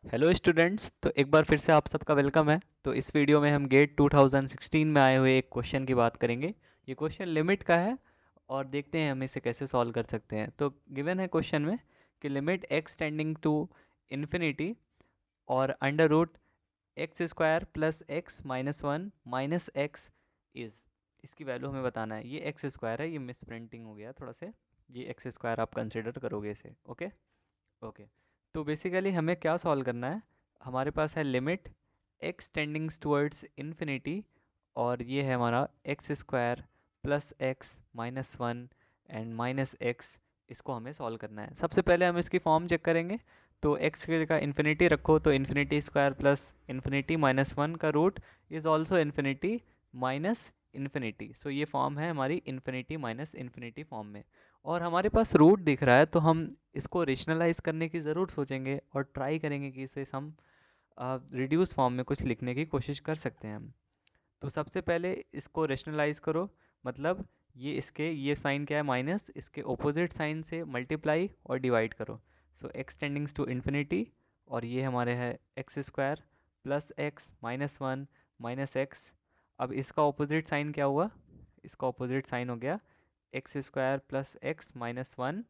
Hello students. तो एक बार फिर से आप सबका वेलकम है। तो इस वीडियो में हम गेट 2016 में आए हुए एक क्वेश्चन की बात करेंगे। ये क्वेश्चन लिमिट का है और देखते हैं हम इसे कैसे सॉल्व कर सकते हैं। तो गिवन है क्वेश्चन में कि limit x tending to infinity और under root x square plus x minus one minus x is, इसकी वैल्यू हमें बताना है। ये एक्स स्क्वायर है, ये मिस प्रिंटिंग हो गया थोड़ा से। ये एक्स स्क्वायर आप कंसिडर करोगे इसे। Okay okay. तो बेसिकली हमें क्या सॉल्व करना है। हमारे पास है लिमिट एक्स टेंडिंग्स टुवर्ड्स इन्फिनिटी और ये है हमारा x square plus x minus one and minus x. इसको हमें सॉल्व करना है। सबसे पहले हम इसकी फॉर्म चेक करेंगे। तो एक्स की जगह इन्फिनिटी रखो, तो infinity square plus infinity minus one का root is also infinity minus infinity. So ये फॉर्म है हमारी इन्फिनिटी माइनस इन्फिनिटी फॉर्म में। और हमारे पास रूट दिख रहा है तो हम इसको रेशनलाइज करने की ज़रूर सोचेंगे और ट्राई करेंगे कि इसे हम रिड्यूस फॉर्म में कुछ लिखने की कोशिश कर सकते हैं हम। तो सबसे पहले इसको रेशनलाइज करो। मतलब ये साइन क्या है, माइनस, इसके ऑपोजिट साइन से मल्टीप्लाई और डिवाइड करो। सो एक्स टेंडिंग्स टू इन्फिनिटी और ये हमारे है x square plus x minus one minus x. अब इसका ऑपोजिट साइन क्या हुआ, इसका ऑपोजिट साइन हो गया x square plus x minus one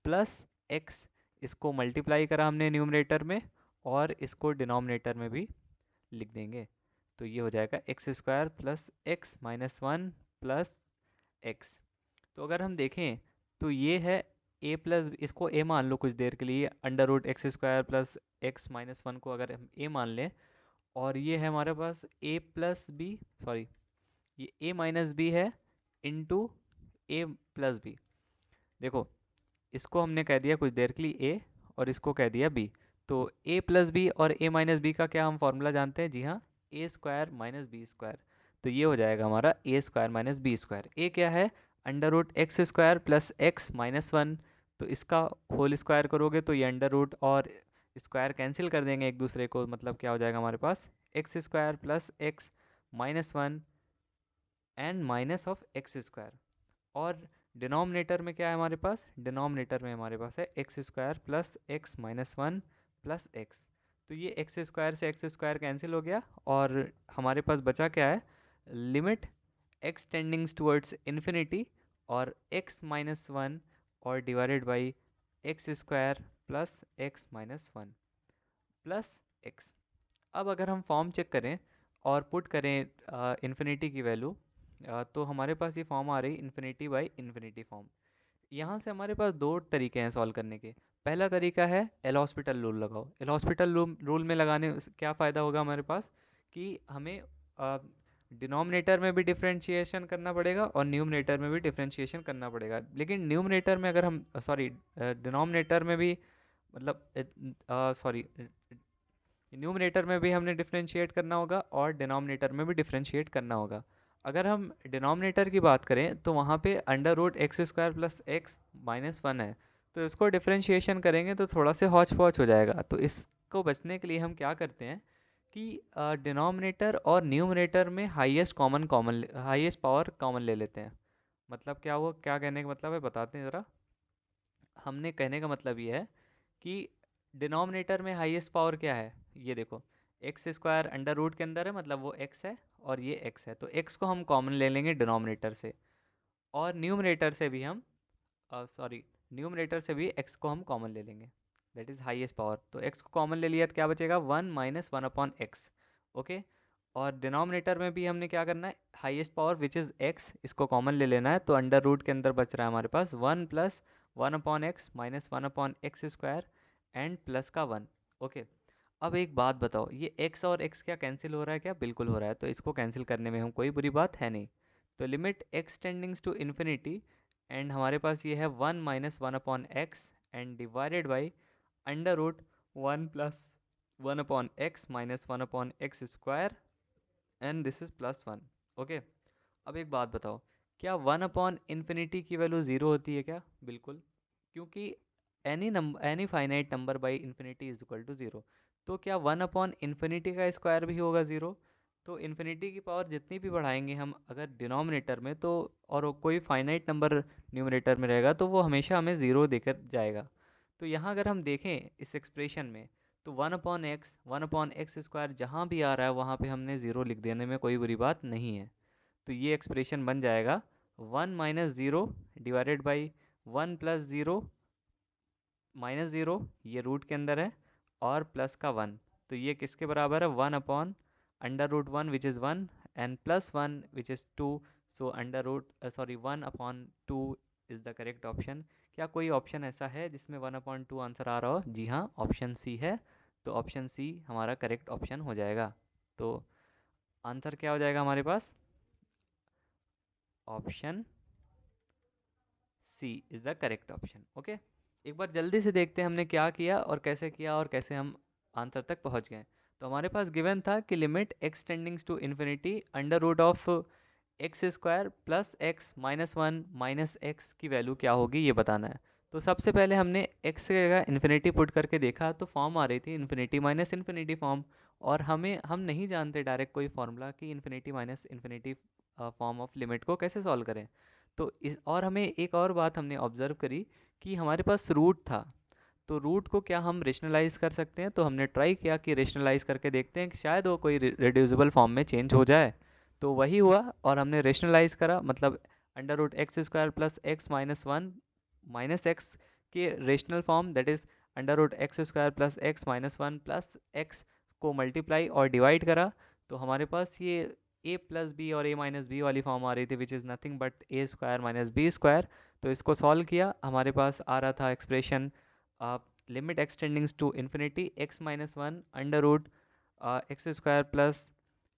plus x. इसको मल्टीप्लाई करा हमने न्यूमरेटर में और इसको डिनोमिनेटर में भी लिख देंगे। तो ये हो जाएगा x square plus x minus one plus x. तो अगर हम देखें तो ये है ए प्लस, इसको ए मान लो कुछ देर के लिए, under root x square plus x minus one को अगर हम ए मान लें, और ये है हमारे पास ए प्लस बी, सॉरी ये ए माइनस बी है इंटू ए प्लस बी। देखो, इसको हमने कह दिया कुछ देर के लिए ए और इसको कह दिया बी। तो ए प्लस बी और ए माइनस बी का क्या हम फॉर्मूला जानते हैं? जी हाँ, a square minus B square. तो ये हो जाएगा हमारा a square minus B square. A क्या है? Under root x square plus x minus one. तो इसका होल स्क्वायर करोगे तो ये अंडर रूट और स्क्वायर कैंसिल कर देंगे एक दूसरे को। मतलब क्या हो जाएगा हमारे पास, x square plus x minus one and minus of x square. और डिनोमिनेटर में क्या है हमारे पास? डिनोमिनेटर में हमारे पास है x square plus x minus one plus x. तो ये एक्स स्क्वायर से एक्स स्क्वायर कैंसिल हो गया और हमारे पास बचा क्या है? लिमिट एक्स टेंडिंग्स टुवर्ड्स इन्फिनिटी और एक्स माइनस वन और divided by x square plus x minus one plus x. अब अगर हम फॉर्म चेक करें और पुट करें इन्फिनिटी की वैल्यू, तो हमारे पास ये फॉर्म आ रही इन्फिनिटी बाई इन्फिनिटी फॉर्म। यहाँ से हमारे पास दो तरीके हैं सॉल्व करने के। पहला तरीका है एल हॉस्पिटल रूल लगाओ। एल हॉस्पिटल रूल में लगाने से क्या फ़ायदा होगा हमारे पास कि हमें डिनोमिनेटर में भी डिफरेंशिएशन करना पड़ेगा और न्यूमरेटर में भी डिफरेंशिएशन करना पड़ेगा। लेकिन न्यूमरेटर में अगर हम सॉरी डिनोमिनेटर में भी, मतलब सॉरी न्यूमरेटर में भी हमने डिफरेंशिएट करना होगा और डिनोमिनेटर में भी डिफरेंशिएट करना होगा। अगर हम डिनोमिनेटर की बात करें तो वहाँ पे under root x square plus x minus one है। तो इसको डिफरेंशिएशन करेंगे तो थोड़ा से हौच पौच हो जाएगा। तो इसको बचने के लिए हम क्या करते हैं कि डिनोमिनेटर और न्यूमरेटर में हाईएस्ट पावर कॉमन ले लेते हैं। मतलब क्या, वो क्या कहने का मतलब है बताते हैं ज़रा। हमने कहने का मतलब ये है कि डिनोमिनेटर में हाईएस्ट पावर क्या है, ये देखो, एक्स स्क्वायर अंडर रूट के अंदर है, मतलब वो एक्स है और ये एक्स है। तो एक्स को हम कॉमन ले लेंगे डिनोमिनेटर से और न्यूमरेटर से भी हम सॉरी न्यूमरेटर से भी एक्स को हम कॉमन ले लेंगे, दैट इज़ हाईएस्ट पावर। तो एक्स को कॉमन ले लिया तो क्या बचेगा? One minus one upon x. Okay. और डिनोमिनेटर में भी हमने क्या करना है? Highest power which is x, इसको कॉमन ले लेना है। तो अंडर रूट के अंदर बच रहा है हमारे पास one plus one upon x minus one upon x square and plus का वन। ओके। अब एक बात बताओ, ये x और x क्या कैंसिल हो रहा है? क्या बिल्कुल हो रहा है। तो इसको कैंसिल करने में हम कोई बुरी बात है नहीं। तो limit x tending to infinity and हमारे पास ये है one minus one upon x and divided by under root one plus one upon x minus one upon x square and this is plus one. Okay. अब एक बात बताओ, क्या one upon infinity की वैल्यू ज़ीरो होती है क्या? बिल्कुल, क्योंकि any finite number by infinity is equal to zero. तो क्या वन अपॉन इन्फिनिटी का स्क्वायर भी होगा ज़ीरो? तो इन्फिनिटी की पावर जितनी भी बढ़ाएंगे हम अगर डिनोमिनेटर में, तो और वो कोई फाइनाइट नंबर न्यूमरेटर में रहेगा तो वो हमेशा हमें ज़ीरो देकर जाएगा। तो यहाँ अगर हम देखें इस एक्सप्रेशन में, तो 1/x स्क्वायर जहाँ भी आ रहा है वहाँ पे हमने 0 लिख देने में कोई बुरी बात नहीं है। तो ये एक्सप्रेशन बन जाएगा 1 minus zero divided by 1 plus zero minus zero, ये रूट के अंदर है, और प्लस का 1। तो ये किसके बराबर है? 1/√1 which is 1 and plus 1 which is 2। So 1/2 is the correct option. क्या कोई ऑप्शन ऐसा है जिसमें 1/2 आंसर आ रहा हो? जी हाँ, ऑप्शन सी है। तो ऑप्शन सी हमारा करेक्ट ऑप्शन हो जाएगा। तो आंसर क्या हो जाएगा हमारे पास? Option C is the correct option. Okay, एक बार जल्दी से देखते हैं हमने क्या किया और कैसे हम आंसर तक पहुंच गए। तो हमारे पास गिवन था कि limit x tending to infinity under root of x square plus x minus one minus x की वैल्यू क्या होगी ये बताना है। तो सबसे पहले हमने x की जगह इन्फिनिटी पुट करके देखा तो फॉर्म आ रही थी इन्फिनिटी माइनस इन्फिनिटी फॉर्म, और हम नहीं जानते डायरेक्ट कोई फार्मूला कि infinity minus infinity form of limit को कैसे सॉल्व करें। तो इस और हमें एक और बात हमने ऑब्जर्व करी कि हमारे पास रूट था, तो रूट को क्या हम रेशनलाइज कर सकते हैं? तो हमने ट्राई किया कि रेशनलाइज करके देखते हैं कि शायद वो कोई रिड्यूसिबल फॉर्म में चेंज हो जाए। तो वही हुआ और हमने रेशनलाइज करा, मतलब under root x square plus x minus one minus x के rational form, that is under root x square plus x minus one plus x को मल्टीप्लाई और डिवाइड करा। तो हमारे पास ये a प्लस बी और a माइनस बी वाली फॉर्म आ रही थी which is nothing but A square minus B square. तो इसको सॉल्व किया, हमारे पास आ रहा था expression limit एक्सटेंडिंग्स to infinity x minus one under root x square plus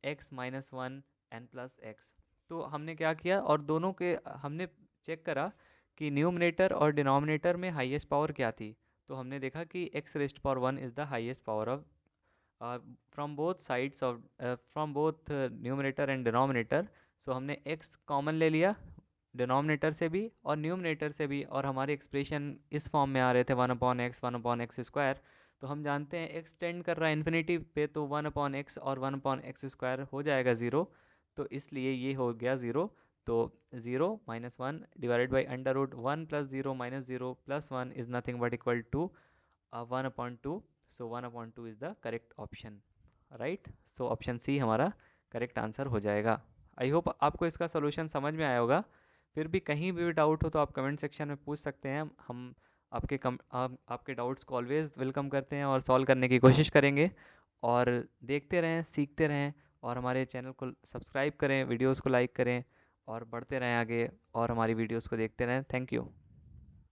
x minus one and plus x. तो हमने क्या किया और दोनों के हमने चेक करा कि न्यूमरेटर और डिनोमिनेटर में हाईएस्ट पावर क्या थी। तो हमने देखा कि x raised power one is the highest power of from both sides of from both numerator and denominator। सो हमने x कॉमन ले लिया डिनोमिनेटर से भी और न्यूमरेटर से भी, और हमारे एक्सप्रेशन इस फॉर्म में आ रहे थे 1/x स्क्वायर। तो हम जानते हैं x टेंड कर रहा है इन्फिनिटी पे, तो 1/x और 1/x स्क्वायर हो जाएगा 0। तो इसलिए ये हो गया 0। तो 0 minus one divided by under root one plus zero minus zero plus one is nothing but equal to 1/2। So 1/2 is the correct option, right. So option C हमारा करेक्ट आंसर हो जाएगा। आई होप आपको इसका solution समझ में आया होगा। फिर भी कहीं भी डाउट हो तो आप कमेंट सेक्शन में पूछ सकते हैं। हम आपके डाउट्स को ऑलवेज वेलकम करते हैं और सॉल्व करने की कोशिश करेंगे। और देखते रहें, सीखते रहें, और हमारे चैनल को सब्सक्राइब करें, वीडियोज़ को लाइक करें, और बढ़ते रहें आगे और हमारी वीडियोज़ को देखते रहें। Thank you.